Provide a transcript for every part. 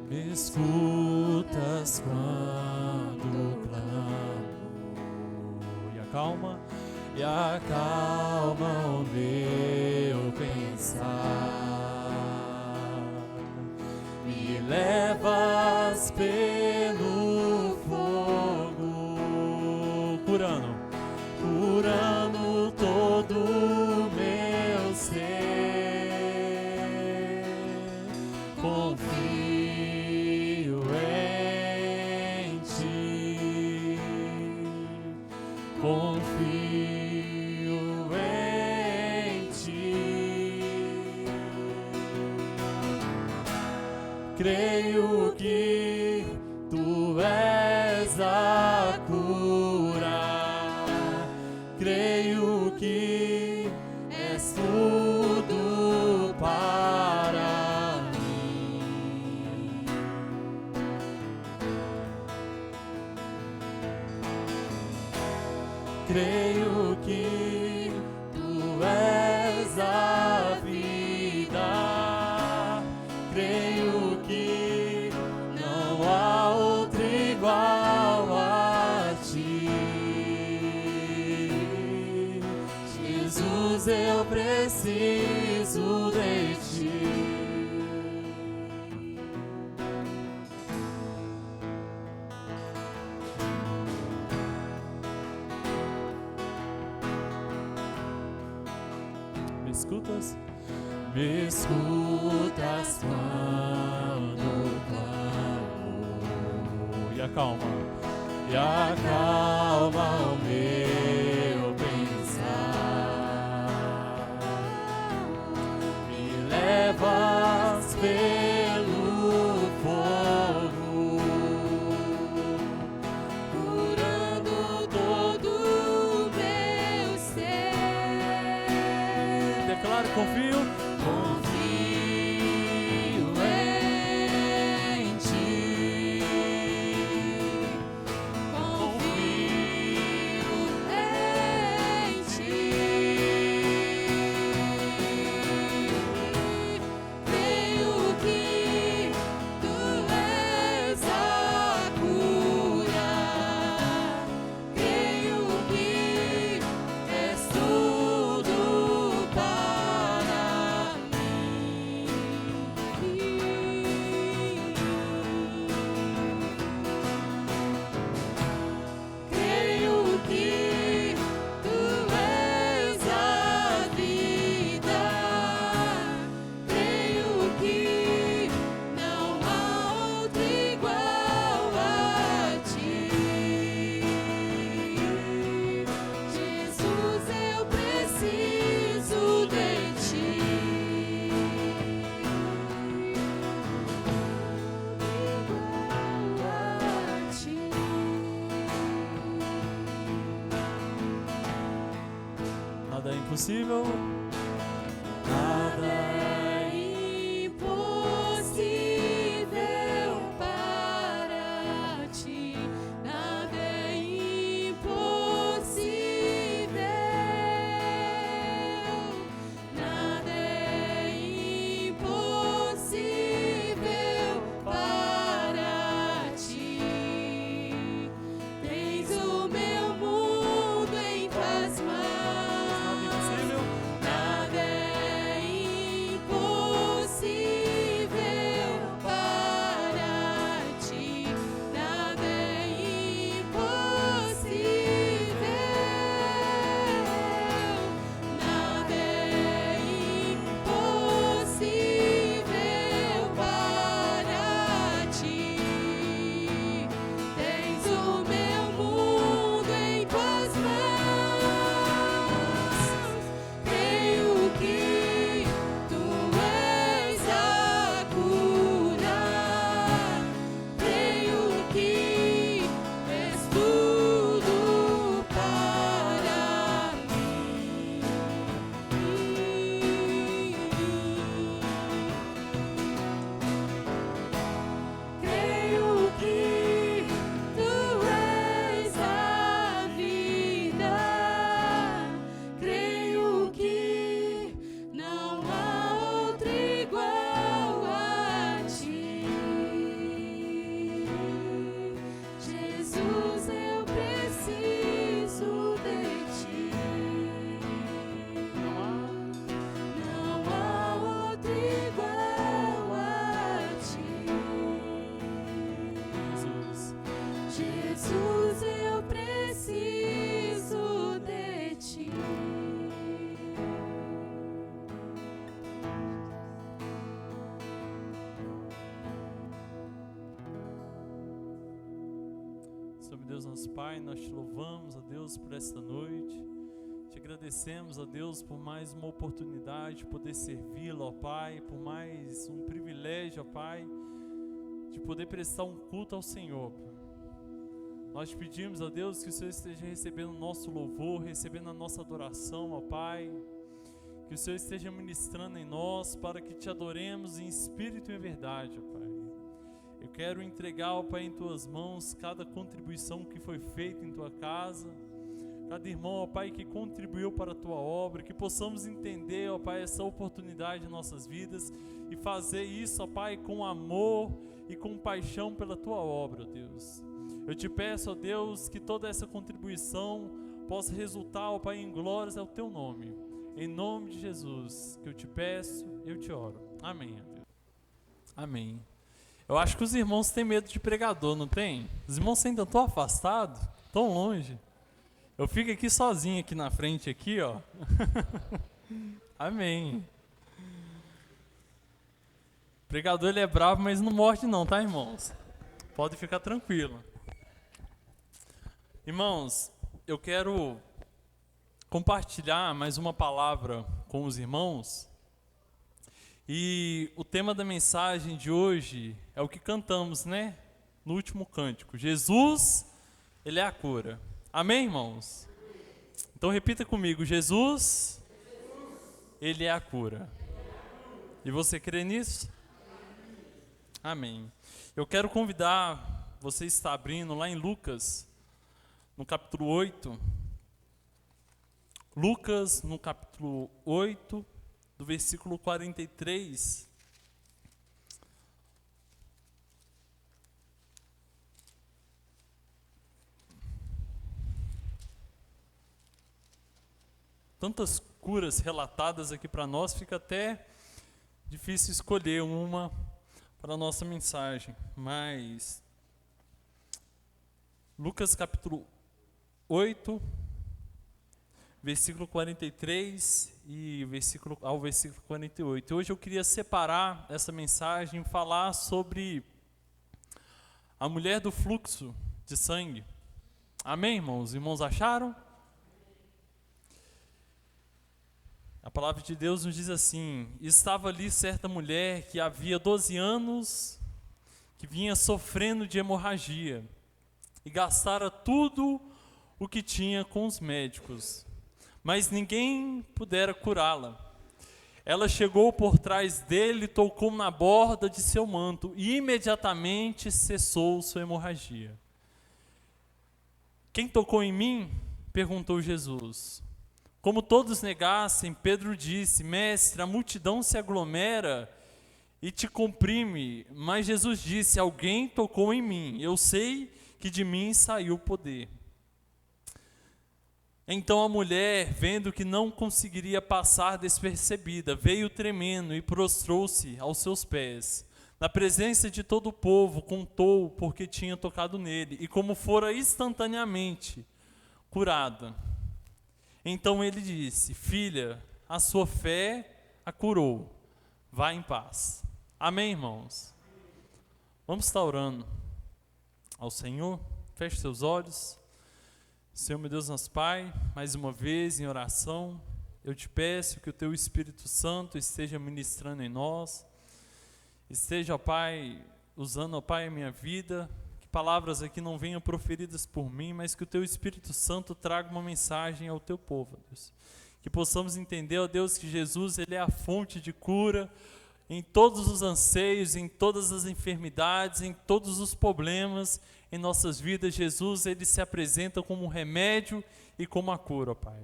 Me escutas quando clamo e acalma o meu pensar. Me levas pelo fogo, curando todo o meu ser. Confio em ti, confio em ti. Creio que tu és a cura. Creio que és tudo para mim. Creio que tu és a vida. Creio que não há outro igual a ti. Jesus, eu preciso de ti. Me escutas? Me escutas quando clamo e acalma o meu pensar. Me levas pelo fogo, curando todo o meu ser. Declaro, confio em ti. Confio em ti. Creio que tu és a cura. Creio que és tudo para mim. Creio que tu és a vida. Creio que não há outro igual a ti. Jesus, eu preciso de ti. Igual a ti. Nada é impossível. Nada é impossível para ti. Nada é impossível. Nada é impossível para ti. Tens o meu mundo em tuas mãos. Nada Senhor Deus nosso Pai, nós te louvamos, ó Deus, por esta noite. Te agradecemos, ó Deus, por mais uma oportunidade de poder servi-lo, ó Pai, por mais um privilégio, ó Pai, de poder prestar um culto ao Senhor. Nós te pedimos, ó Deus, que o Senhor esteja recebendo o nosso louvor, recebendo a nossa adoração, ó Pai. Que o Senhor esteja ministrando em nós para que te adoremos em espírito e em verdade, ó Pai. Eu quero entregar, ó Pai, em tuas mãos cada contribuição que foi feita em tua casa, cada irmão, ó Pai, que contribuiu para a tua obra, que possamos entender, ó Pai, essa oportunidade em nossas vidas e fazer isso, ó Pai, com amor e com paixão pela tua obra, ó Deus. Eu te peço, ó Deus, que toda essa contribuição possa resultar, ó Pai, em glórias ao teu nome. Em nome de Jesus, que eu te peço, eu te oro. Amém, ó Deus. Amém. Eu acho que os irmãos têm medo de pregador, não tem? Os irmãos ainda tão afastados, tão longe. Eu fico aqui sozinho aqui na frente, aqui, ó. Amém. O pregador, ele é bravo, mas não morde não, tá, irmãos? Pode ficar tranquilo. Irmãos, eu quero compartilhar mais uma palavra com os irmãos. E o tema da mensagem de hoje é o que cantamos, né? No último cântico. Jesus, Ele é a cura. Amém, irmãos? Então repita comigo. Jesus, Ele é a cura. E você crê nisso? Amém. Eu quero convidar, você está abrindo lá em Lucas, no capítulo 8. Lucas, no capítulo 8, do versículo 43. Tantas curas relatadas aqui para nós, fica até difícil escolher uma para a nossa mensagem. Mas Lucas capítulo 8, versículo 43 e ao versículo 48. Hoje eu queria separar essa mensagem e falar sobre a mulher do fluxo de sangue. Amém, irmãos? Os irmãos acharam? A palavra de Deus nos diz assim: estava ali certa mulher que havia 12 anos, que vinha sofrendo de hemorragia, e gastara tudo o que tinha com os médicos, mas ninguém pudera curá-la. Ela chegou por trás dele, tocou na borda de seu manto, e imediatamente cessou sua hemorragia. Quem tocou em mim? Perguntou Jesus. Como todos negassem, Pedro disse: Mestre, a multidão se aglomera e te comprime. Mas Jesus disse: alguém tocou em mim, eu sei que de mim saiu o poder. Então a mulher, vendo que não conseguiria passar despercebida, veio tremendo e prostrou-se aos seus pés. Na presença de todo o povo, contou porque tinha tocado nele e como fora instantaneamente curada. Então ele disse: filha, a sua fé a curou. Vá em paz. Amém, irmãos? Vamos estar orando ao Senhor. Feche seus olhos. Senhor, meu Deus, nosso Pai, mais uma vez em oração, eu te peço que o Teu Espírito Santo esteja ministrando em nós, esteja, ó Pai, usando, ó Pai, a minha vida, que palavras aqui não venham proferidas por mim, mas que o Teu Espírito Santo traga uma mensagem ao Teu povo, Deus. Que possamos entender, ó Deus, que Jesus, Ele é a fonte de cura em todos os anseios, em todas as enfermidades, em todos os problemas em nossas vidas. Jesus, Ele se apresenta como um remédio e como a cura, ó Pai.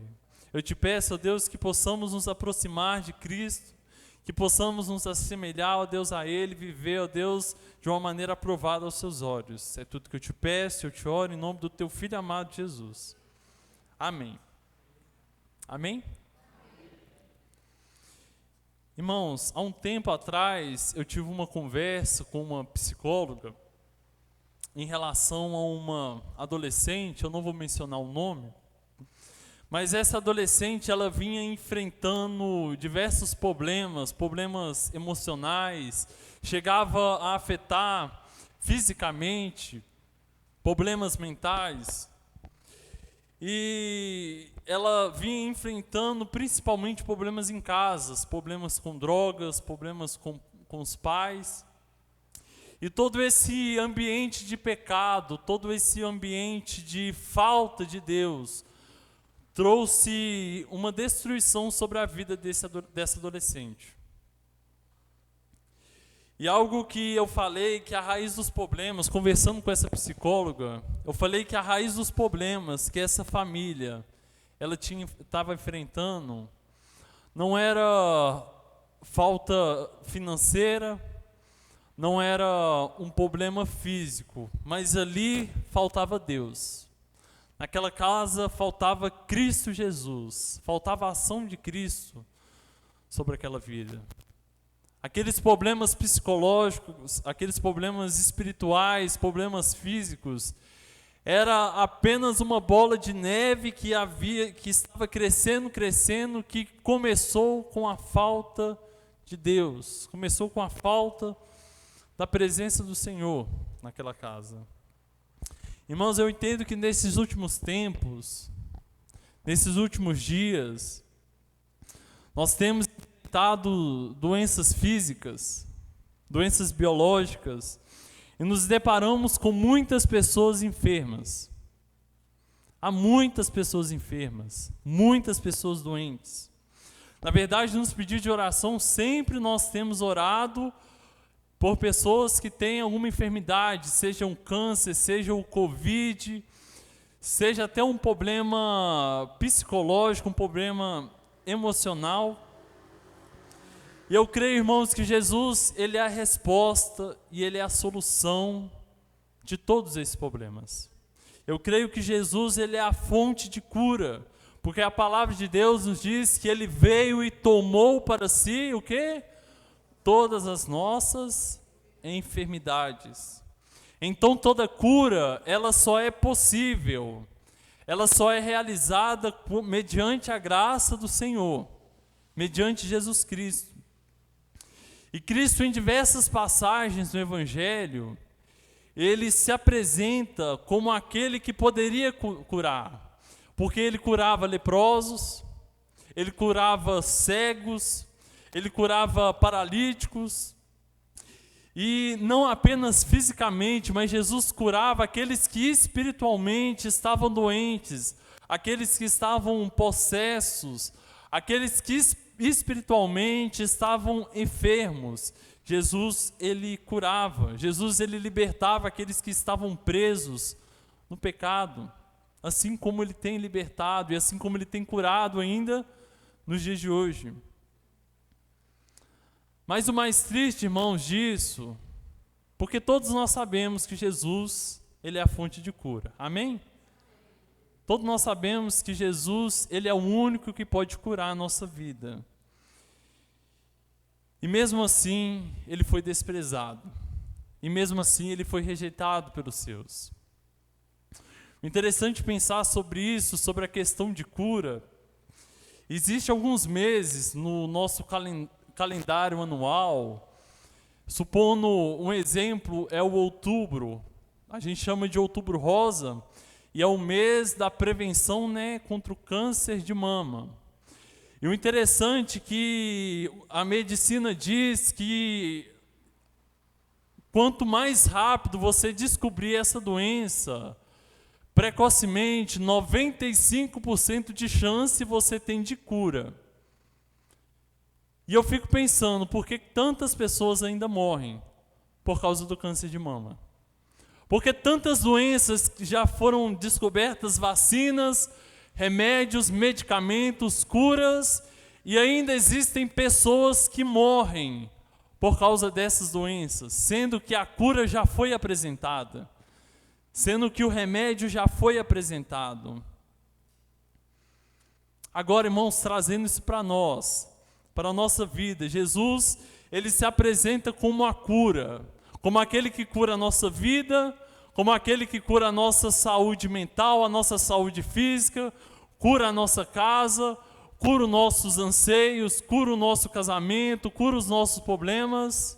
Eu te peço, ó Deus, que possamos nos aproximar de Cristo, que possamos nos assemelhar, ó Deus, a Ele, viver, ó Deus, de uma maneira aprovada aos seus olhos. É tudo que eu te peço, eu te oro em nome do Teu Filho amado Jesus. Amém. Amém? Irmãos, há um tempo atrás eu tive uma conversa com uma psicóloga em relação a uma adolescente, eu não vou mencionar o nome, mas essa adolescente, ela vinha enfrentando diversos problemas emocionais, chegava a afetar fisicamente, problemas mentais, e ela vinha enfrentando principalmente problemas em casas, problemas com drogas, problemas com os pais. E todo esse ambiente de pecado, todo esse ambiente de falta de Deus, trouxe uma destruição sobre a vida dessa adolescente. E algo que eu falei, que a raiz dos problemas, conversando com essa psicóloga, eu falei que a raiz dos problemas que essa família ela estava enfrentando não era falta financeira, não era um problema físico, mas ali faltava Deus. Naquela casa faltava Cristo Jesus, faltava a ação de Cristo sobre aquela vida. Aqueles problemas psicológicos, aqueles problemas espirituais, problemas físicos, era apenas uma bola de neve que estava crescendo, que começou com a falta de Deus, começou com a falta da presença do Senhor naquela casa. Irmãos, eu entendo que nesses últimos tempos, nesses últimos dias, nós temos enfrentado doenças físicas, doenças biológicas, e nos deparamos com muitas pessoas enfermas. Há muitas pessoas enfermas, muitas pessoas doentes. Na verdade, nos pedidos de oração, sempre nós temos orado por pessoas que têm alguma enfermidade, seja um câncer, seja o Covid, seja até um problema psicológico, um problema emocional. E eu creio, irmãos, que Jesus, Ele é a resposta e Ele é a solução de todos esses problemas. Eu creio que Jesus, Ele é a fonte de cura, porque a palavra de Deus nos diz que Ele veio e tomou para si o quê? Todas as nossas enfermidades. Então toda cura, ela só é possível, ela só é realizada mediante a graça do Senhor, mediante Jesus Cristo. E Cristo, em diversas passagens no Evangelho, Ele se apresenta como aquele que poderia curar, porque Ele curava leprosos, Ele curava cegos, Ele curava paralíticos, e não apenas fisicamente, mas Jesus curava aqueles que espiritualmente estavam doentes, aqueles que estavam possessos, aqueles que espiritualmente estavam enfermos. Jesus, Ele curava, Jesus, Ele libertava aqueles que estavam presos no pecado, assim como Ele tem libertado e assim como Ele tem curado ainda nos dias de hoje. Mas o mais triste, irmãos, disso, porque todos nós sabemos que Jesus, Ele é a fonte de cura, amém? Todos nós sabemos que Jesus, Ele é o único que pode curar a nossa vida. E mesmo assim, Ele foi desprezado. E mesmo assim, Ele foi rejeitado pelos seus. O interessante pensar sobre isso, sobre a questão de cura. Existe alguns meses no nosso calendário anual, supondo um exemplo é o outubro, a gente chama de outubro rosa, e é o mês da prevenção, contra o câncer de mama. E o interessante é que a medicina diz que quanto mais rápido você descobrir essa doença, precocemente, 95% de chance você tem de cura. E eu fico pensando, por que tantas pessoas ainda morrem por causa do câncer de mama? Porque tantas doenças já foram descobertas, vacinas, remédios, medicamentos, curas, e ainda existem pessoas que morrem por causa dessas doenças, sendo que a cura já foi apresentada, sendo que o remédio já foi apresentado. Agora, irmãos, trazendo isso para nós, para a nossa vida, Jesus, Ele se apresenta como a cura, como aquele que cura a nossa vida, como aquele que cura a nossa saúde mental, a nossa saúde física, cura a nossa casa, cura os nossos anseios, cura o nosso casamento, cura os nossos problemas.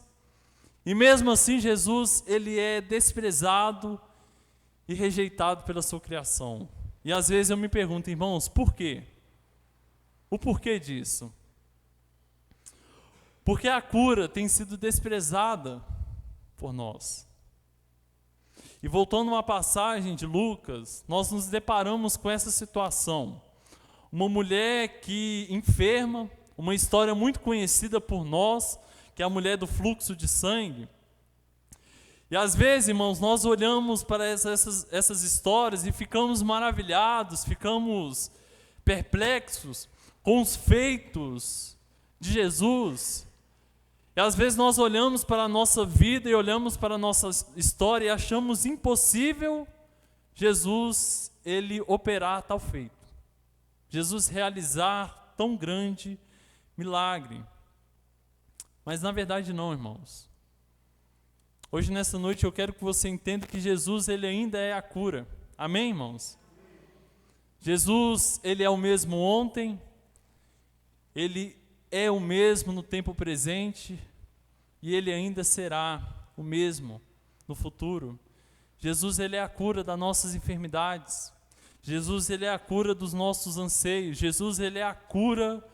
E mesmo assim, Jesus, Ele é desprezado e rejeitado pela sua criação. E às vezes eu me pergunto, irmãos, por quê? O porquê disso? Porque a cura tem sido desprezada por nós. E voltando a uma passagem de Lucas, nós nos deparamos com essa situação. Uma mulher que enferma, uma história muito conhecida por nós, que é a mulher do fluxo de sangue. E às vezes, irmãos, nós olhamos para essas histórias e ficamos maravilhados, ficamos perplexos com os feitos de Jesus. E às vezes nós olhamos para a nossa vida e olhamos para a nossa história e achamos impossível Jesus, ele operar tal feito. Jesus realizar tão grande milagre. Mas na verdade não, irmãos. Hoje nessa noite eu quero que você entenda que Jesus, ele ainda é a cura. Amém, irmãos? Jesus, ele é o mesmo ontem, ele é o mesmo no tempo presente e ele ainda será o mesmo no futuro. Jesus, ele é a cura das nossas enfermidades. Jesus, ele é a cura dos nossos anseios. Jesus, ele é a cura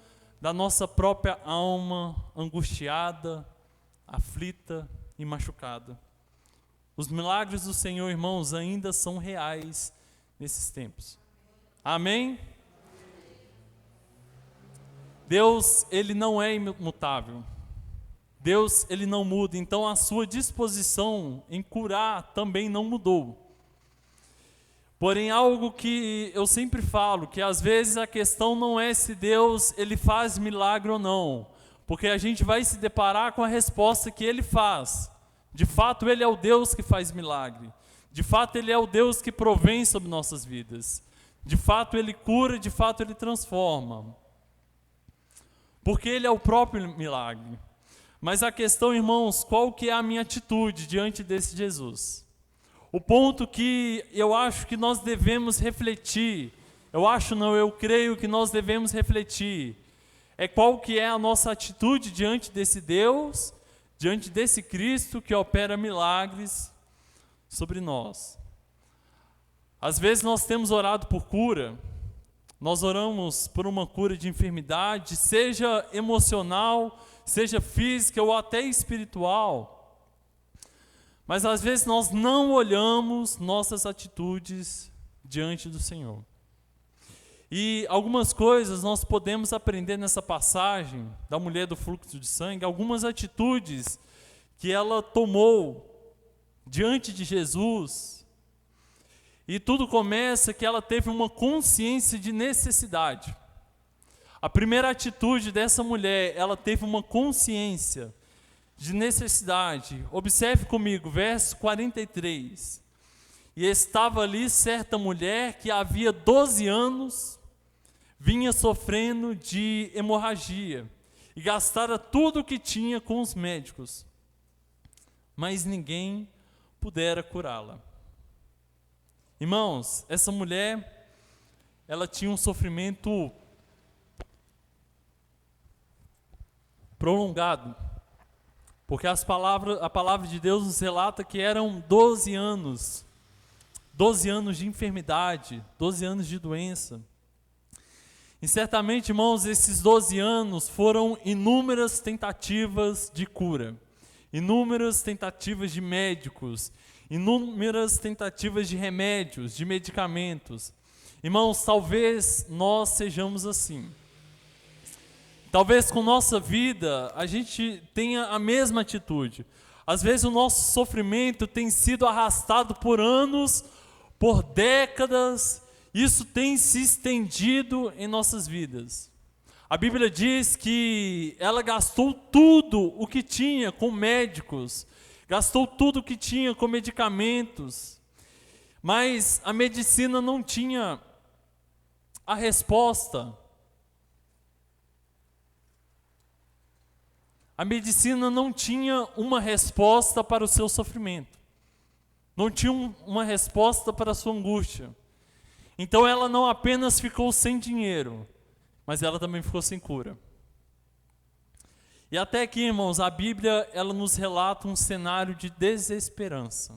da nossa própria alma angustiada, aflita e machucada. Os milagres do Senhor, irmãos, ainda são reais nesses tempos. Amém? Deus, ele não é imutável. Deus, ele não muda. Então a sua disposição em curar também não mudou. Porém, algo que eu sempre falo, que às vezes a questão não é se Deus, ele faz milagre ou não. Porque a gente vai se deparar com a resposta que ele faz. De fato, ele é o Deus que faz milagre. De fato, ele é o Deus que provém sobre nossas vidas. De fato, ele cura, de fato, ele transforma. Porque ele é o próprio milagre. Mas a questão, irmãos, qual que é a minha atitude diante desse Jesus? O ponto que eu acho que nós devemos refletir, eu creio que nós devemos refletir, é qual que é a nossa atitude diante desse Deus, diante desse Cristo que opera milagres sobre nós. Às vezes nós temos orado por cura, nós oramos por uma cura de enfermidade, seja emocional, seja física ou até espiritual. Mas às vezes nós não olhamos nossas atitudes diante do Senhor. E algumas coisas nós podemos aprender nessa passagem da mulher do fluxo de sangue, algumas atitudes que ela tomou diante de Jesus. E tudo começa que ela teve uma consciência de necessidade. A primeira atitude dessa mulher, ela teve uma consciência de necessidade. Observe comigo, verso 43. E estava ali certa mulher que havia 12 anos vinha sofrendo de hemorragia e gastara tudo o que tinha com os médicos, mas ninguém pudera curá-la. Irmãos, essa mulher, ela tinha um sofrimento prolongado, porque a palavra de Deus nos relata que eram 12 anos de enfermidade, 12 anos de doença. E certamente, irmãos, esses 12 anos foram inúmeras tentativas de cura, inúmeras tentativas de médicos, inúmeras tentativas de remédios, de medicamentos. Irmãos, talvez nós sejamos assim. Talvez com nossa vida a gente tenha a mesma atitude. Às vezes o nosso sofrimento tem sido arrastado por anos, por décadas, isso tem se estendido em nossas vidas. A Bíblia diz que ela gastou tudo o que tinha com médicos, gastou tudo o que tinha com medicamentos, mas a medicina não tinha a resposta. A medicina não tinha uma resposta para o seu sofrimento. Não tinha uma resposta para a sua angústia. Então ela não apenas ficou sem dinheiro, mas ela também ficou sem cura. E até aqui, irmãos, a Bíblia ela nos relata um cenário de desesperança.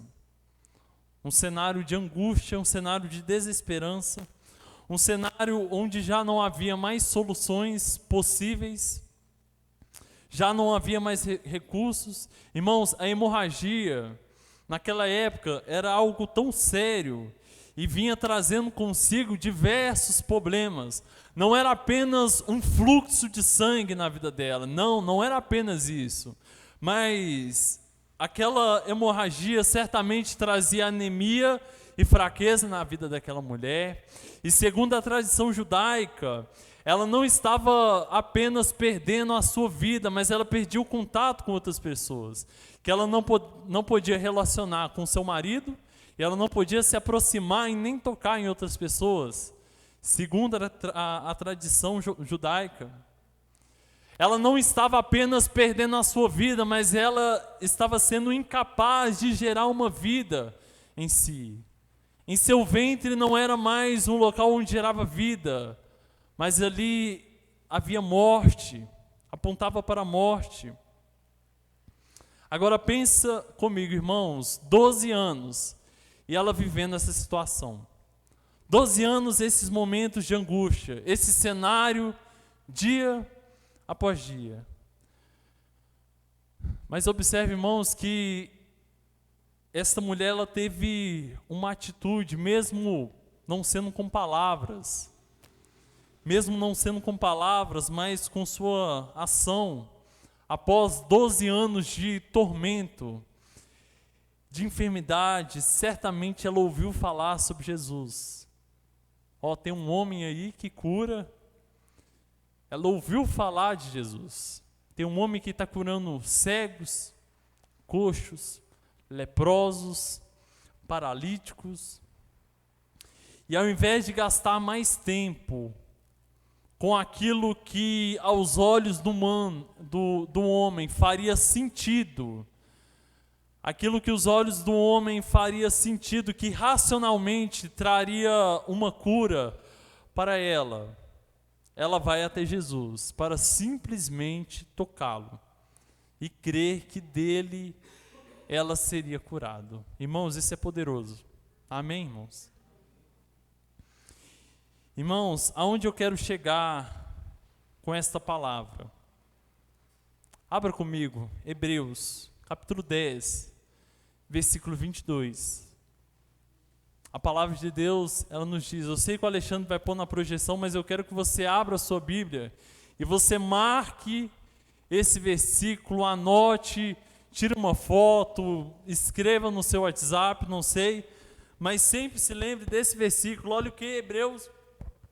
um cenário de angústia, um cenário de desesperança, um cenário onde já não havia mais soluções possíveis, já não havia mais recursos. Irmãos, a hemorragia, naquela época, era algo tão sério e vinha trazendo consigo diversos problemas. Não era apenas um fluxo de sangue na vida dela, não era apenas isso, mas aquela hemorragia certamente trazia anemia e fraqueza na vida daquela mulher. E segundo a tradição judaica, ela não estava apenas perdendo a sua vida, mas ela perdia o contato com outras pessoas, que ela não podia relacionar com seu marido, e ela não podia se aproximar e nem tocar em outras pessoas, segundo a tradição judaica. Ela não estava apenas perdendo a sua vida, mas ela estava sendo incapaz de gerar uma vida em si. Em seu ventre não era mais um local onde gerava vida, mas ali havia morte, apontava para a morte. Agora pensa comigo, irmãos, 12 anos, e ela vivendo essa situação. 12 anos, esses momentos de angústia, esse cenário, dia após dia. Mas observe, irmãos, que esta mulher, ela teve uma atitude, mesmo não sendo com palavras, mas com sua ação, após 12 anos de tormento, de enfermidade, certamente ela ouviu falar sobre Jesus. Tem um homem aí que cura. Ela ouviu falar de Jesus. Tem um homem que está curando cegos, coxos, leprosos, paralíticos. E ao invés de gastar mais tempo com aquilo que aos olhos do homem faria sentido, aquilo que os olhos do homem faria sentido, que racionalmente traria uma cura para ela, ela vai até Jesus para simplesmente tocá-lo e crer que dele ela seria curada. Irmãos, isso é poderoso. Amém, irmãos? Irmãos, aonde eu quero chegar com esta palavra? Abra comigo, Hebreus, capítulo 10, versículo 22. A palavra de Deus, ela nos diz, eu sei que o Alexandre vai pôr na projeção, mas eu quero que você abra a sua Bíblia e você marque esse versículo, anote, tire uma foto, escreva no seu WhatsApp, não sei, mas sempre se lembre desse versículo. Olha o que Hebreus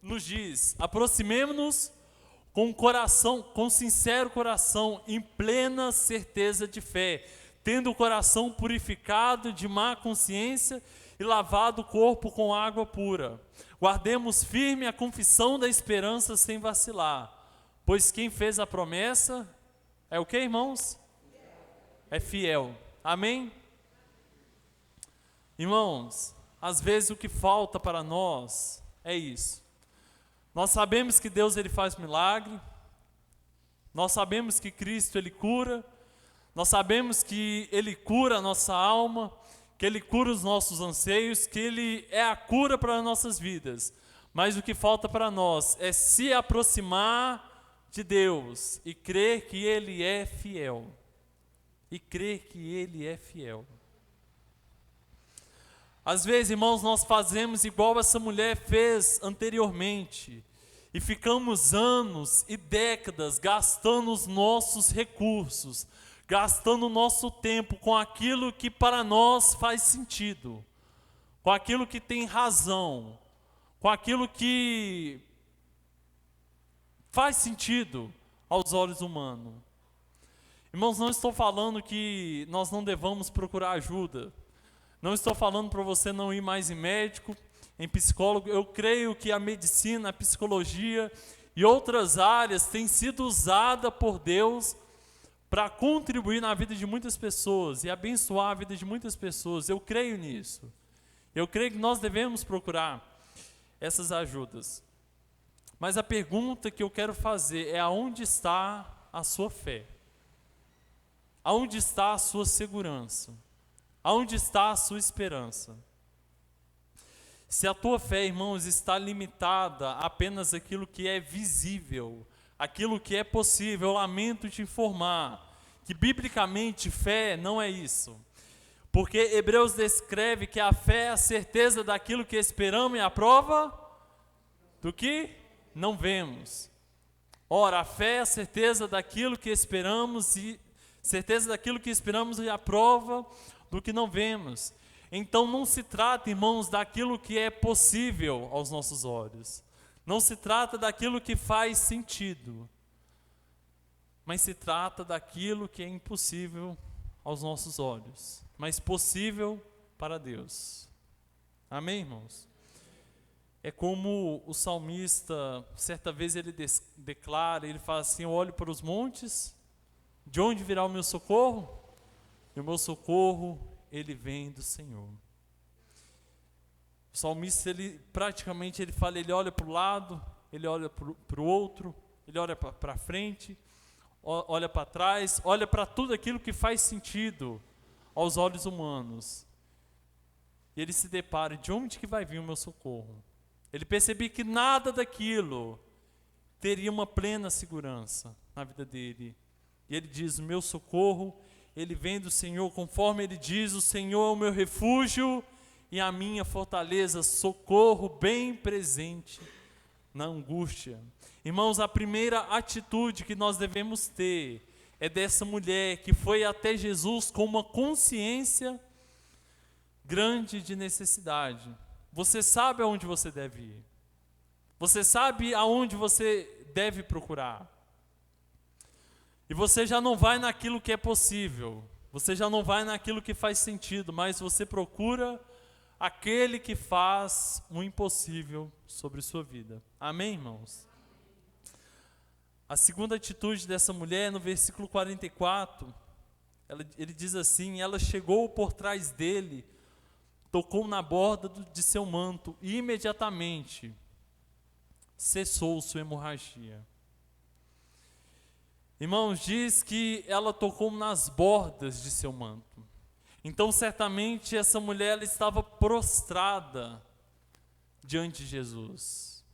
nos diz: aproximemo-nos com sincero coração, em plena certeza de fé, tendo o coração purificado de má consciência e lavado o corpo com água pura. Guardemos firme a confissão da esperança sem vacilar, pois quem fez a promessa é o que, irmãos? É fiel. Amém? Irmãos, às vezes o que falta para nós é isso. Nós sabemos que Deus ele faz milagre, nós sabemos que Cristo ele cura, nós sabemos que Ele cura a nossa alma, que Ele cura os nossos anseios, que Ele é a cura para as nossas vidas. Mas o que falta para nós é se aproximar de Deus e crer que Ele é fiel. E crer que Ele é fiel. Às vezes, irmãos, nós fazemos igual essa mulher fez anteriormente e ficamos anos e décadas gastando os nossos recursos, gastando o nosso tempo com aquilo que para nós faz sentido, com aquilo que tem razão, com aquilo que faz sentido aos olhos humanos. Irmãos, não estou falando que nós não devamos procurar ajuda, não estou falando para você não ir mais em médico, em psicólogo. Eu creio que a medicina, a psicologia e outras áreas têm sido usadas por Deus para contribuir na vida de muitas pessoas e abençoar a vida de muitas pessoas. Eu creio nisso. Eu creio que nós devemos procurar essas ajudas. Mas a pergunta que eu quero fazer é: aonde está a sua fé? Aonde está a sua segurança? Aonde está a sua esperança? Se a tua fé, irmãos, está limitada a apenas aquilo que é visível, aquilo que é possível, eu lamento te informar que biblicamente fé não é isso. Porque Hebreus descreve que a fé é a certeza daquilo que esperamos e a prova do que não vemos. Ora, a fé é a certeza daquilo que esperamos e a prova do que não vemos. Então não se trata, irmãos, daquilo que é possível aos nossos olhos. Não se trata daquilo que faz sentido. Mas se trata daquilo que é impossível aos nossos olhos, mas possível para Deus. Amém, irmãos? É como o salmista, certa vez ele declara, ele fala assim: eu olho para os montes, de onde virá o meu socorro? E o meu socorro, ele vem do Senhor. O salmista, ele fala, ele olha para o lado, ele olha para o outro, ele olha para frente, olha para trás, olha para tudo aquilo que faz sentido aos olhos humanos. E ele se depara: de onde que vai vir o meu socorro? Ele percebeu que nada daquilo teria uma plena segurança na vida dele. E ele diz: o meu socorro, ele vem do Senhor, conforme ele diz: o Senhor é o meu refúgio e a minha fortaleza, socorro bem presente na angústia. Irmãos, a primeira atitude que nós devemos ter é dessa mulher que foi até Jesus com uma consciência grande de necessidade. Você sabe aonde você deve ir. Você sabe aonde você deve procurar. E você já não vai naquilo que é possível. Você já não vai naquilo que faz sentido, mas você procura aquele que faz o impossível sobre sua vida. Amém, irmãos? A segunda atitude dessa mulher, no versículo 44, ele diz assim: ela chegou por trás dele, tocou na borda de seu manto e imediatamente cessou sua hemorragia. Irmãos, diz que ela tocou nas bordas de seu manto. Então, certamente, essa mulher ela estava prostrada diante de Jesus.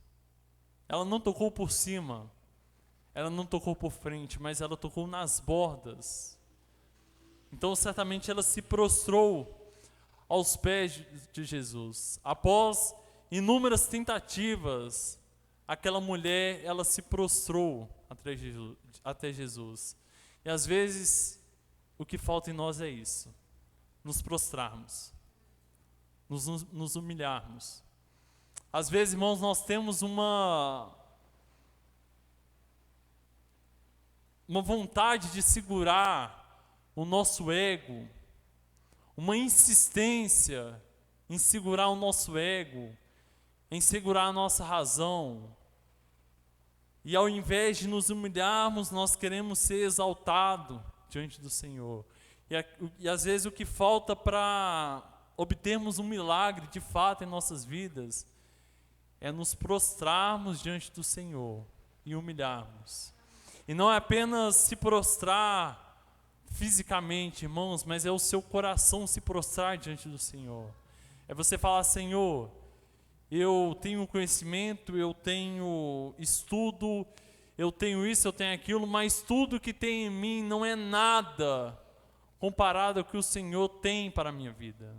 Ela não tocou por cima, ela não tocou por frente, mas ela tocou nas bordas. Então, certamente, ela se prostrou aos pés de Jesus. Após inúmeras tentativas, aquela mulher, ela se prostrou até Jesus. E às vezes, o que falta em nós é isso: nos prostrarmos, nos humilharmos. Às vezes, irmãos, nós temos uma vontade de segurar o nosso ego, uma insistência em segurar o nosso ego, em segurar a nossa razão. E ao invés de nos humilharmos, nós queremos ser exaltados diante do Senhor. E às vezes o que falta para obtermos um milagre de fato em nossas vidas é nos prostrarmos diante do Senhor e humilharmos. E não é apenas se prostrar fisicamente, irmãos, mas é o seu coração se prostrar diante do Senhor. É você falar: Senhor, eu tenho conhecimento, eu tenho estudo, eu tenho isso, eu tenho aquilo, mas tudo que tem em mim não é nada comparado ao que o Senhor tem para a minha vida.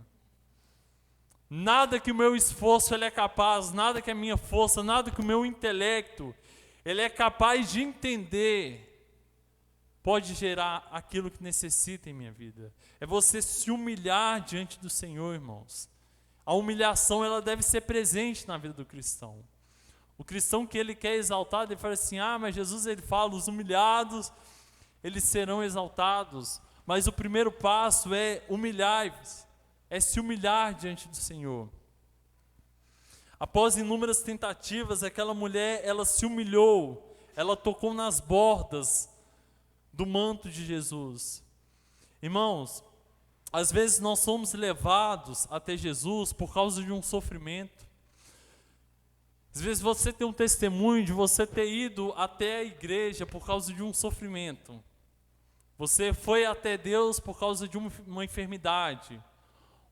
Nada que o meu esforço ele é capaz, nada que a minha força, nada que o meu intelecto ele é capaz de entender pode gerar aquilo que necessita em minha vida. É você se humilhar diante do Senhor, irmãos. A humilhação ela deve ser presente na vida do cristão. O cristão que ele quer exaltar, ele fala assim: mas Jesus ele fala, os humilhados, eles serão exaltados. Mas o primeiro passo é humilhar-vos, é se humilhar diante do Senhor. Após inúmeras tentativas, aquela mulher, ela se humilhou, ela tocou nas bordas do manto de Jesus. Irmãos, às vezes nós somos levados até Jesus por causa de um sofrimento. Às vezes você tem um testemunho de você ter ido até a igreja por causa de um sofrimento. Você foi até Deus por causa de uma enfermidade,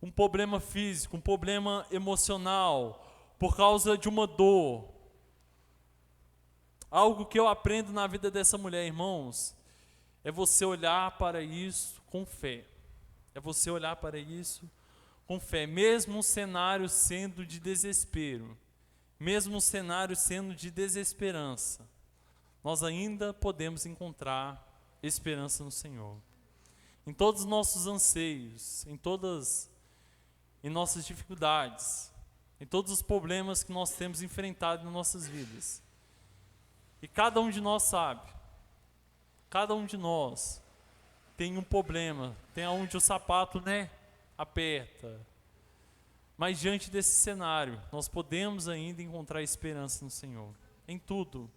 um problema físico, um problema emocional, por causa de uma dor. Algo que eu aprendo na vida dessa mulher, irmãos, é você olhar para isso com fé. É você olhar para isso com fé, mesmo o cenário sendo de desespero, mesmo o cenário sendo de desesperança, nós ainda podemos encontrar esperança no Senhor. Em todos os nossos anseios, em nossas dificuldades, em todos os problemas que nós temos enfrentado nas nossas vidas. E cada um de nós sabe, cada um de nós tem um problema, tem onde o sapato, aperta. Mas diante desse cenário, nós podemos ainda encontrar esperança no Senhor, em tudo,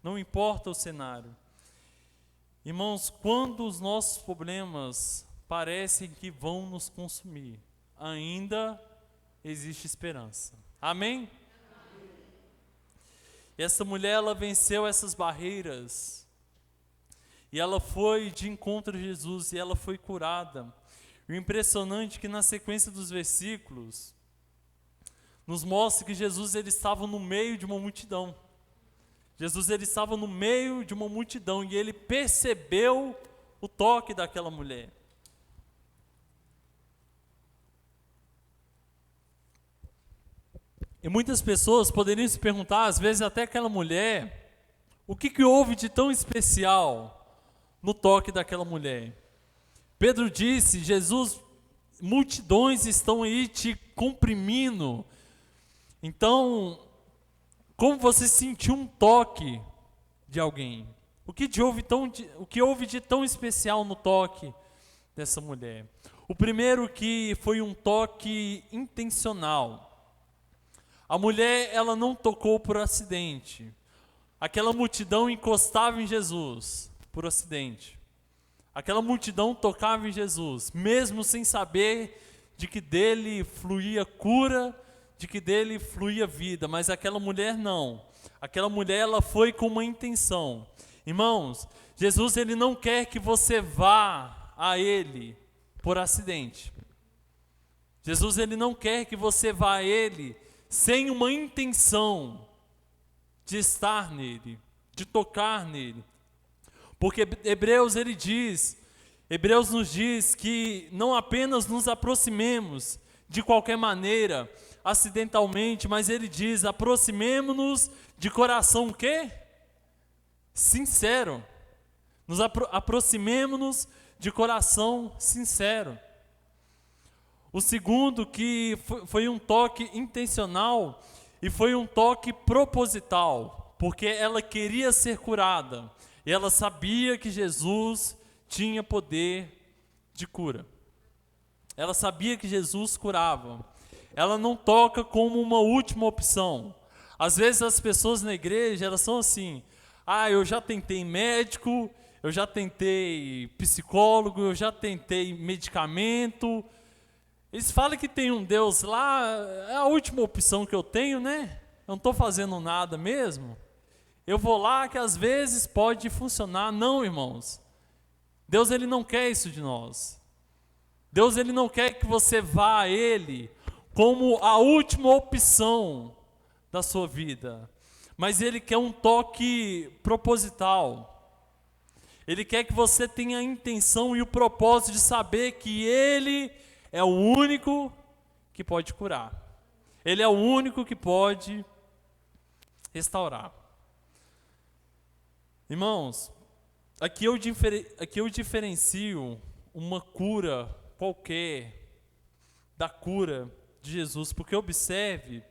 não importa o cenário. Irmãos, quando os nossos problemas parecem que vão nos consumir, ainda existe esperança. Amém? E essa mulher, ela venceu essas barreiras, e ela foi de encontro a Jesus, e ela foi curada. E o impressionante é que na sequência dos versículos, nos mostra que Jesus ele estava no meio de uma multidão. Jesus ele estava no meio de uma multidão, e ele percebeu o toque daquela mulher. E muitas pessoas poderiam se perguntar, às vezes até aquela mulher, o que houve de tão especial no toque daquela mulher? Pedro disse, Jesus, multidões estão aí te comprimindo. Então, como você sentiu um toque de alguém? O que houve de tão especial no toque dessa mulher? O primeiro que foi um toque intencional. A mulher, ela não tocou por acidente. Aquela multidão encostava em Jesus por acidente. Aquela multidão tocava em Jesus, mesmo sem saber de que dele fluía cura, de que dele fluía vida. Mas aquela mulher não. Aquela mulher, ela foi com uma intenção. Irmãos, Jesus ele não quer que você vá a Ele por acidente. Jesus ele não quer que você vá a Ele sem uma intenção de estar nele, de tocar nele. Porque Hebreus nos diz que não apenas nos aproximemos de qualquer maneira, acidentalmente, mas ele diz, aproximemo-nos de coração o quê? Sincero. Aproximemo-nos de coração sincero. O segundo que foi um toque intencional e foi um toque proposital, porque ela queria ser curada e ela sabia que Jesus tinha poder de cura. Ela sabia que Jesus curava. Ela não toca como uma última opção. Às vezes as pessoas na igreja, elas são assim, eu já tentei médico, eu já tentei psicólogo, eu já tentei medicamento. Eles falam que tem um Deus lá, é a última opção que eu tenho, Eu não estou fazendo nada mesmo. Eu vou lá que às vezes pode funcionar. Não, irmãos. Deus ele não quer isso de nós. Deus ele não quer que você vá a Ele como a última opção da sua vida. Mas Ele quer um toque proposital. Ele quer que você tenha a intenção e o propósito de saber que Ele é o único que pode curar. Ele é o único que pode restaurar. Irmãos, aqui eu diferencio uma cura qualquer da cura de Jesus, porque observe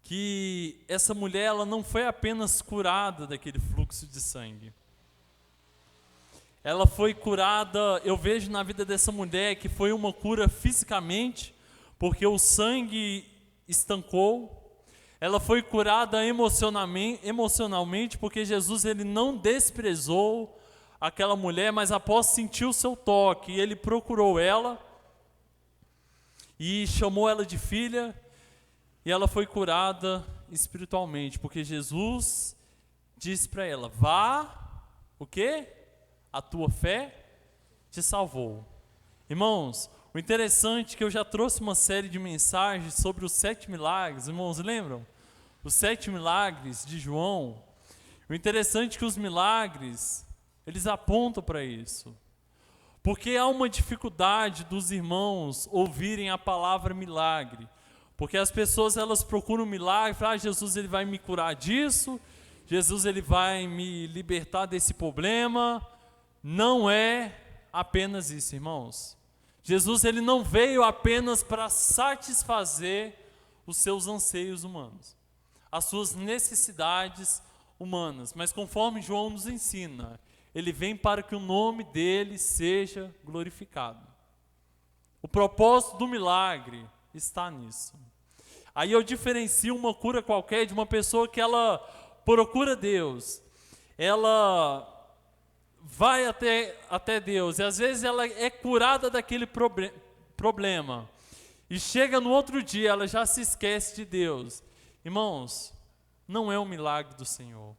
que essa mulher ela não foi apenas curada daquele fluxo de sangue. Ela foi curada, eu vejo na vida dessa mulher que foi uma cura fisicamente, porque o sangue estancou. Ela foi curada emocionalmente, porque Jesus ele não desprezou aquela mulher, mas após sentir o seu toque, ele procurou ela e chamou ela de filha, e ela foi curada espiritualmente, porque Jesus disse para ela, vá, o quê? A tua fé te salvou. Irmãos, O interessante é que eu já trouxe uma série de mensagens sobre os 7 milagres, irmãos, lembram? Os 7 milagres de João. O interessante é que os milagres, eles apontam para isso. Porque há uma dificuldade dos irmãos ouvirem a palavra milagre. Porque as pessoas, elas procuram milagre, falam, Jesus, ele vai me curar disso, Jesus, ele vai me libertar desse problema. Não é apenas isso, irmãos. Jesus, ele não veio apenas para satisfazer os seus anseios humanos, as suas necessidades humanas, mas conforme João nos ensina, ele vem para que o nome dele seja glorificado. O propósito do milagre está nisso. Aí eu diferencio uma cura qualquer de uma pessoa que ela procura Deus, ela vai até Deus, e às vezes ela é curada daquele problema, e chega no outro dia, ela já se esquece de Deus. Irmãos, não é um milagre do Senhor,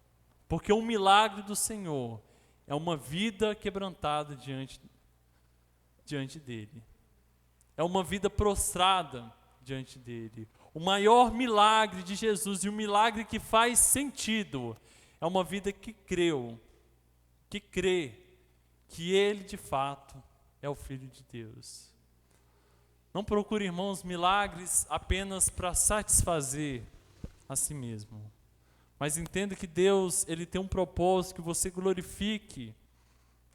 porque o milagre do Senhor é uma vida quebrantada diante dele, é uma vida prostrada diante dele. O maior milagre de Jesus, e o milagre que faz sentido, é uma vida que crê que ele de fato é o Filho de Deus. Não procure, irmãos, milagres apenas para satisfazer a si mesmo, mas entenda que Deus, ele tem um propósito, que você glorifique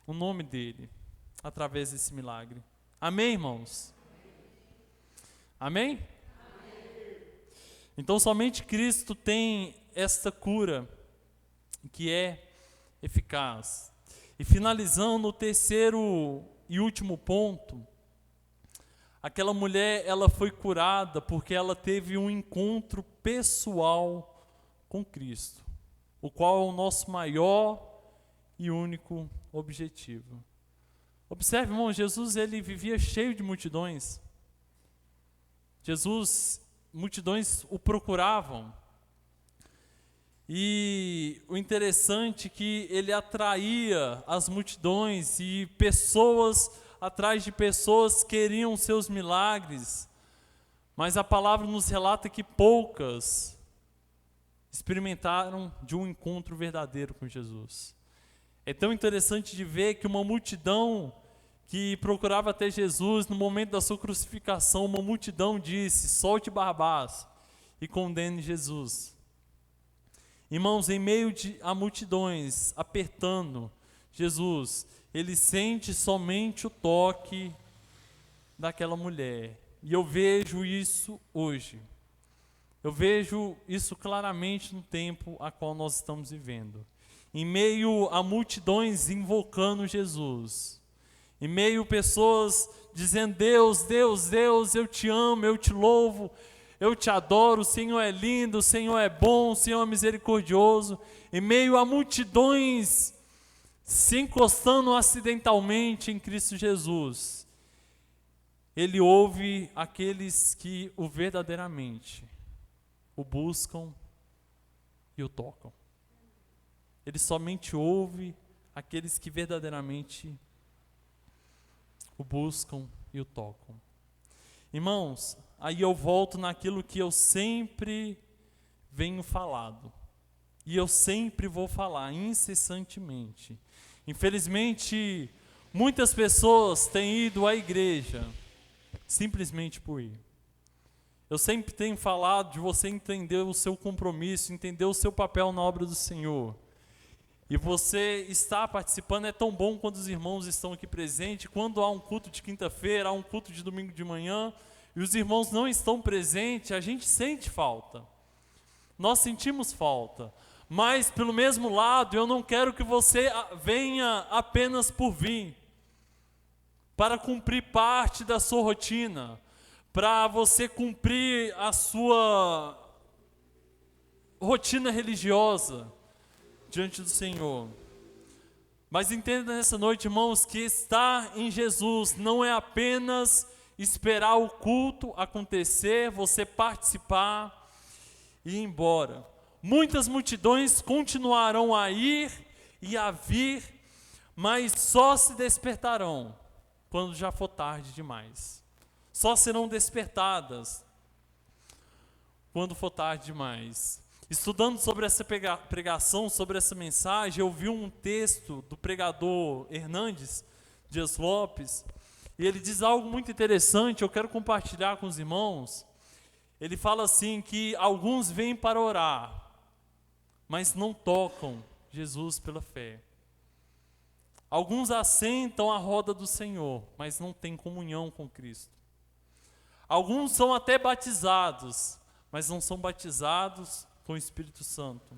o nome dele através desse milagre. Amém, irmãos? Amém? Então somente Cristo tem esta cura que é eficaz. E finalizando, o terceiro e último ponto, aquela mulher, ela foi curada porque ela teve um encontro pessoal com Cristo, o qual é o nosso maior e único objetivo. Observe, irmão, Jesus, ele vivia cheio de multidões. Multidões o procuravam. E o interessante é que ele atraía as multidões, e pessoas atrás de pessoas queriam seus milagres, mas a palavra nos relata que poucas experimentaram de um encontro verdadeiro com Jesus. É tão interessante de ver que uma multidão que procurava até Jesus, no momento da sua crucificação, uma multidão disse, solte Barrabás e condene Jesus. Irmãos, em meio a multidões apertando Jesus, ele sente somente o toque daquela mulher. E eu vejo isso hoje. Eu vejo isso claramente no tempo a qual nós estamos vivendo. Em meio a multidões invocando Jesus, em meio a pessoas dizendo, Deus, Deus, Deus, eu te amo, eu te louvo, eu te adoro, o Senhor é lindo, o Senhor é bom, o Senhor é misericordioso. Em meio a multidões se encostando acidentalmente em Cristo Jesus, ele ouve aqueles que o verdadeiramente o buscam e o tocam. Ele somente ouve aqueles que verdadeiramente o buscam e o tocam. Irmãos, aí eu volto naquilo que eu sempre venho falado, e eu sempre vou falar, incessantemente. Infelizmente, muitas pessoas têm ido à igreja simplesmente por ir. Eu sempre tenho falado de você entender o seu compromisso, entender o seu papel na obra do Senhor. E você estar participando é tão bom quando os irmãos estão aqui presentes, quando há um culto de quinta-feira, há um culto de domingo de manhã, e os irmãos não estão presentes, a gente sente falta. Nós sentimos falta. Mas, pelo mesmo lado, eu não quero que você venha apenas por vir, para cumprir parte da sua rotina, para você cumprir a sua rotina religiosa diante do Senhor. Mas entenda nessa noite, irmãos, que estar em Jesus não é apenas esperar o culto acontecer, você participar e ir embora. Muitas multidões continuarão a ir e a vir, mas só se despertarão quando já for tarde demais. só serão despertadas quando for tarde demais. Estudando sobre essa pregação, sobre essa mensagem, eu vi um texto do pregador Hernandes Dias Lopes, e ele diz algo muito interessante, eu quero compartilhar com os irmãos. Ele fala assim, que alguns vêm para orar, mas não tocam Jesus pela fé. Alguns assentam à roda do Senhor, mas não têm comunhão com Cristo. Alguns são até batizados, mas não são batizados com o Espírito Santo.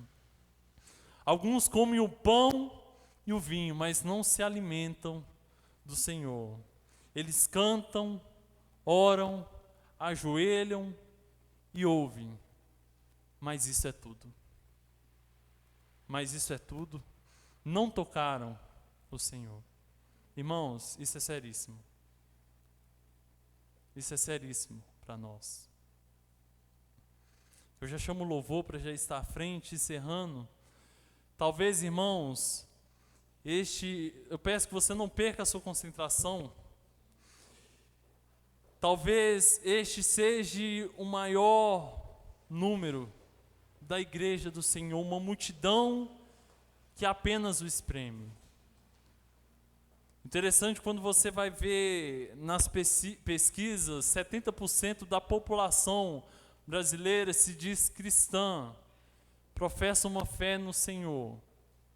Alguns comem o pão e o vinho, mas não se alimentam do Senhor. Eles cantam, oram, ajoelham e ouvem, mas isso é tudo. Mas isso é tudo. Não tocaram o Senhor. Irmãos, isso é seríssimo. Isso é seríssimo para nós. Eu já chamo o louvor para já estar à frente, encerrando. Talvez, irmãos, eu peço que você não perca a sua concentração. Talvez este seja o maior número da igreja do Senhor, uma multidão que apenas o espreme. Interessante quando você vai ver nas pesquisas, 70% da população brasileira se diz cristã, professa uma fé no Senhor.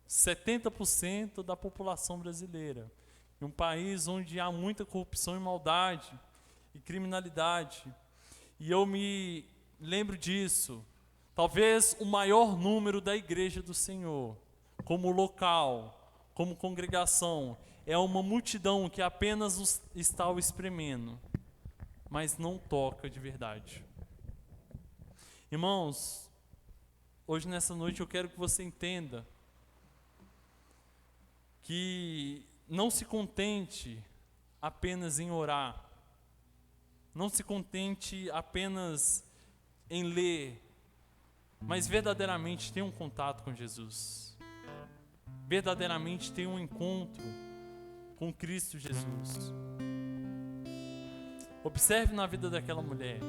70% da população brasileira. Em um país onde há muita corrupção e maldade e criminalidade. E eu me lembro disso. Talvez o maior número da igreja do Senhor, como local, como congregação, é uma multidão que apenas está o espremendo, mas não toca de verdade. Irmãos, hoje nessa noite eu quero que você entenda que não se contente apenas em orar, não se contente apenas em ler, mas verdadeiramente tenha um contato com Jesus, verdadeiramente tenha um encontro com Cristo Jesus. Observe na vida daquela mulher,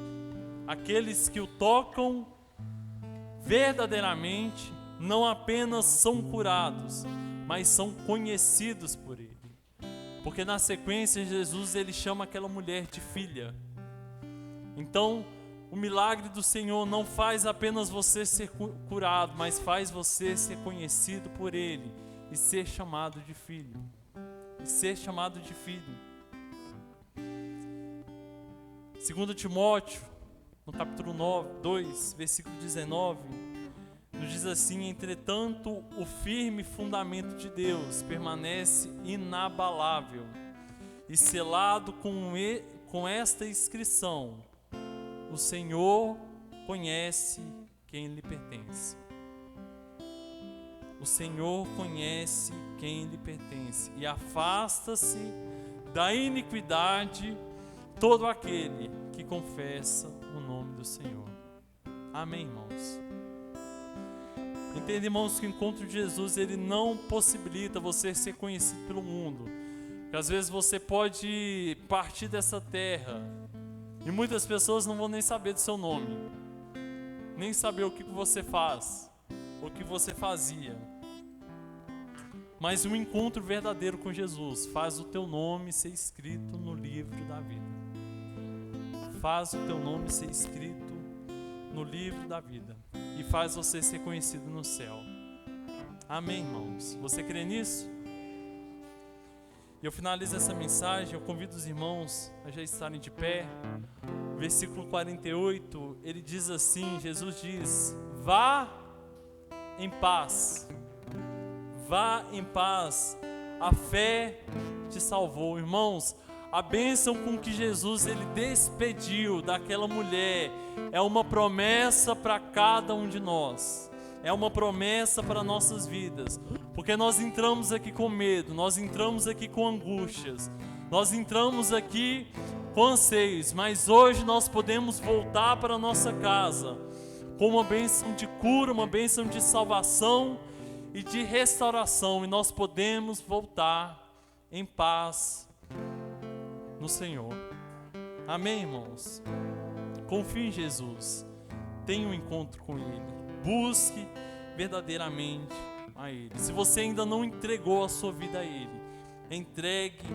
aqueles que o tocam verdadeiramente não apenas são curados, mas são conhecidos por Ele. Porque na sequência Jesus ele chama aquela mulher de filha. Então o milagre do Senhor não faz apenas você ser curado, mas faz você ser conhecido por Ele e ser chamado de filho. E ser chamado de filho. 2 Timóteo, no capítulo 2, versículo 19, nos diz assim: entretanto, o firme fundamento de Deus permanece inabalável e selado com esta inscrição: o Senhor conhece quem lhe pertence. O Senhor conhece quem lhe pertence e afasta-se da iniquidade todo aquele que confessa o nome do Senhor. Amém, irmãos? Entende, irmãos, que o encontro de Jesus ele não possibilita você ser conhecido pelo mundo. Porque às vezes você pode partir dessa terra e muitas pessoas não vão nem saber do seu nome, nem saber o que você faz, o que você fazia. Mas um encontro verdadeiro com Jesus faz o teu nome ser escrito no livro da vida. Faz o teu nome ser escrito no livro da vida e faz você ser conhecido no céu. Amém, irmãos? Você crê nisso? E eu finalizo essa mensagem, eu convido os irmãos a já estarem de pé. Versículo 48, ele diz assim, Jesus diz: vá em paz, vá em paz, a fé te salvou. Irmãos, a bênção com que Jesus ele despediu daquela mulher é uma promessa para cada um de nós, é uma promessa para nossas vidas, porque nós entramos aqui com medo, nós entramos aqui com angústias, nós entramos aqui com anseios, mas hoje nós podemos voltar para a nossa casa com uma bênção de cura, uma bênção de salvação e de restauração, e nós podemos voltar em paz no Senhor. Amém, irmãos? Confie em Jesus. Tenha um encontro com Ele. Busque verdadeiramente a Ele. Se você ainda não entregou a sua vida a Ele, entregue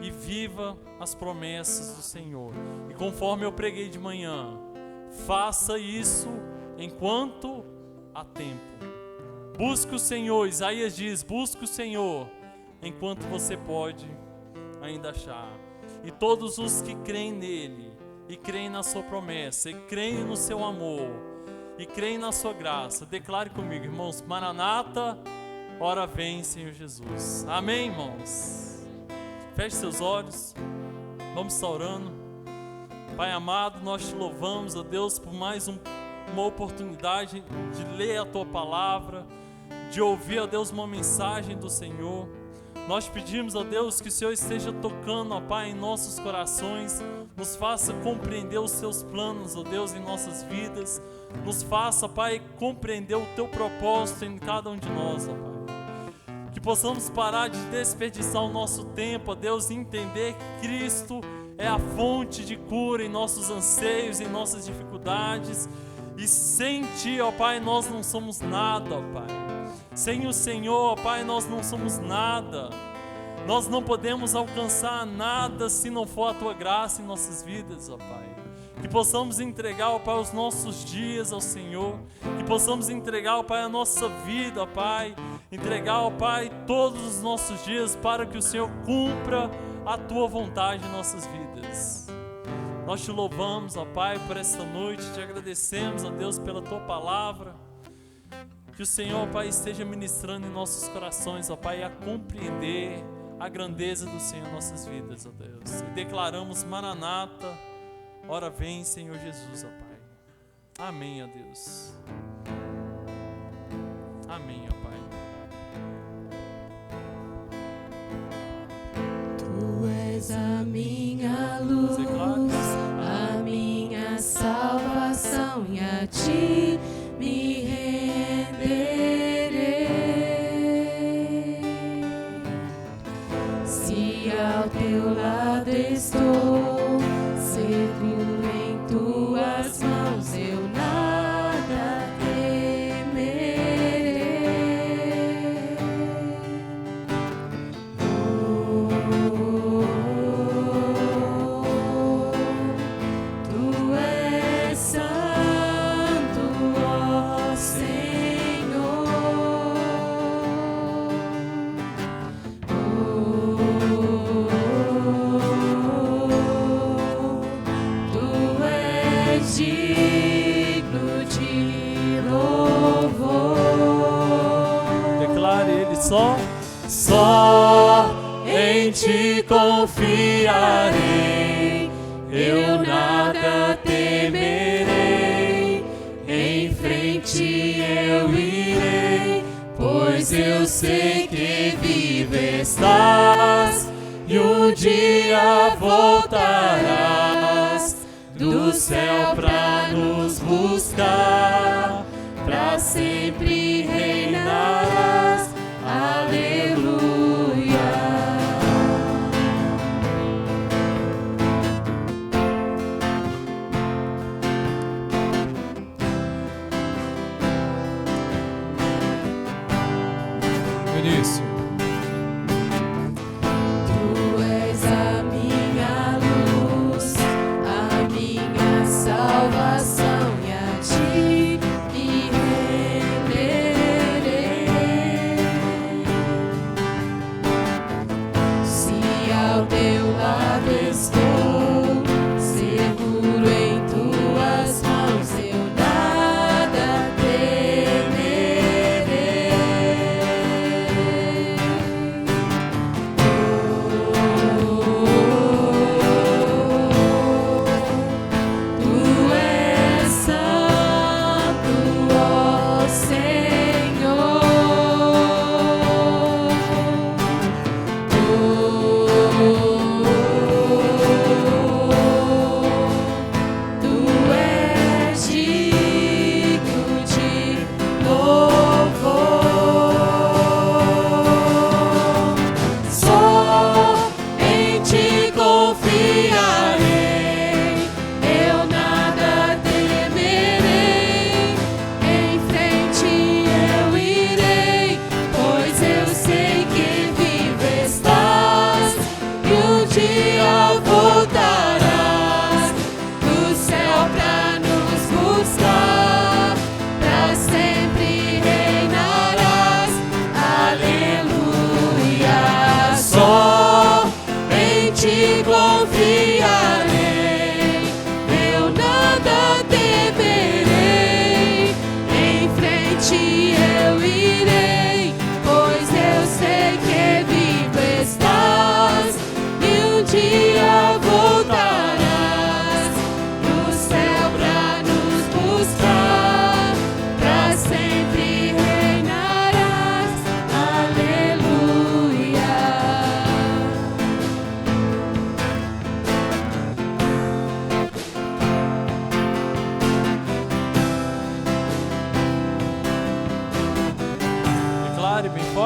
e viva as promessas do Senhor. E conforme eu preguei de manhã, faça isso enquanto há tempo. Busque o Senhor. Isaías diz: busque o Senhor enquanto você pode ainda achar. E todos os que creem nele, e creem na sua promessa, e creem no seu amor, e creem na sua graça, declare comigo, irmãos: Maranata, ora vem, Senhor Jesus. Amém, irmãos? Feche seus olhos, vamos estar orando. Pai amado, nós te louvamos, ó Deus, por mais uma oportunidade de ler a tua palavra, de ouvir, ó Deus, uma mensagem do Senhor. Nós pedimos, ó Deus, que o Senhor esteja tocando, ó Pai, em nossos corações, nos faça compreender os seus planos, ó Deus, em nossas vidas, nos faça, Pai, compreender o teu propósito em cada um de nós, ó Pai. Que possamos parar de desperdiçar o nosso tempo, ó Deus, e entender que Cristo é a fonte de cura em nossos anseios, em nossas dificuldades, e sem Ti, ó Pai, nós não somos nada, ó Pai. Sem o Senhor, ó Pai, nós não somos nada. Nós não podemos alcançar nada se não for a Tua graça em nossas vidas, ó Pai. Que possamos entregar, ó Pai, os nossos dias ao Senhor. Que possamos entregar, ó Pai, a nossa vida, ó Pai. Entregar, ó Pai, todos os nossos dias para que o Senhor cumpra a Tua vontade em nossas vidas. Nós te louvamos, ó Pai, por esta noite. Te agradecemos, ó Deus, pela Tua palavra. Que o Senhor, ó Pai, esteja ministrando em nossos corações, ó Pai, a compreender a grandeza do Senhor em nossas vidas, ó Deus. E declaramos: Maranata, ora vem, Senhor Jesus, ó Pai. Amém, ó Deus. Amém, ó Pai. Tu és a minha luz, a minha salvação, e a Ti me renderei. Se ao Teu lado estou, seguro em Tuas mãos, eu nada temerei. Tu és santo, ó Senhor. Tu és digno de louvor. Declare Ele: só Em Ti confiarei, eu nada temerei. Em frente eu irei, pois eu sei que vive estás, e um dia voltarás do céu pra nos buscar, pra sempre reinarás. Aleluia. Vinícius. Tu és a minha luz, a minha salvação, e a Ti me renderei. Se ao Teu lado estou, seguro em Tuas mãos, eu nada temerei.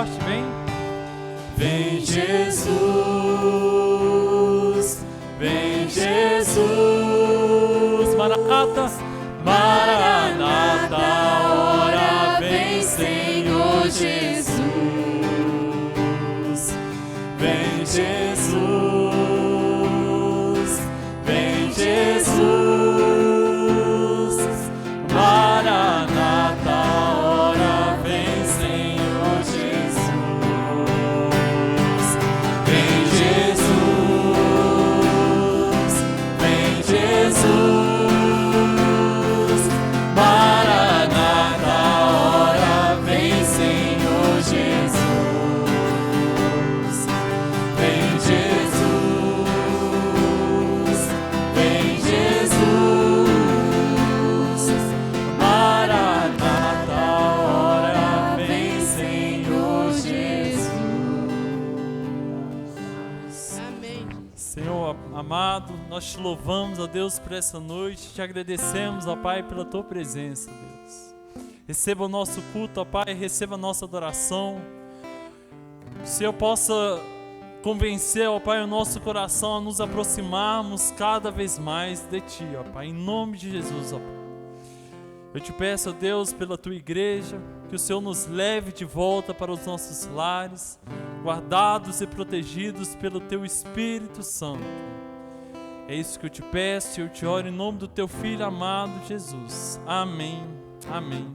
forte, vem. Vem Jesus, vem Jesus, Maranata, Maranata, ora vem Senhor Jesus. Vem Jesus, vem Jesus, Maranata, ora vem Senhor Jesus. Vem Jesus, vem Jesus, Maranata, ora vem Senhor Jesus. Vem Jesus, vem Jesus, Maranata, ora vem Senhor Jesus. Amém. Senhor amado, nós te louvamos, ó Deus, por essa noite, te agradecemos, ó Pai, pela tua presença, Deus. Receba o nosso culto, ó Pai, receba a nossa adoração. Que o Senhor possa convencer, ó Pai, o nosso coração a nos aproximarmos cada vez mais de Ti, ó Pai, em nome de Jesus, ó Pai. Eu te peço, ó Deus, pela Tua igreja, que o Senhor nos leve de volta para os nossos lares, guardados e protegidos pelo Teu Espírito Santo. É isso que eu te peço e eu te oro em nome do Teu Filho amado Jesus. Amém. Amém.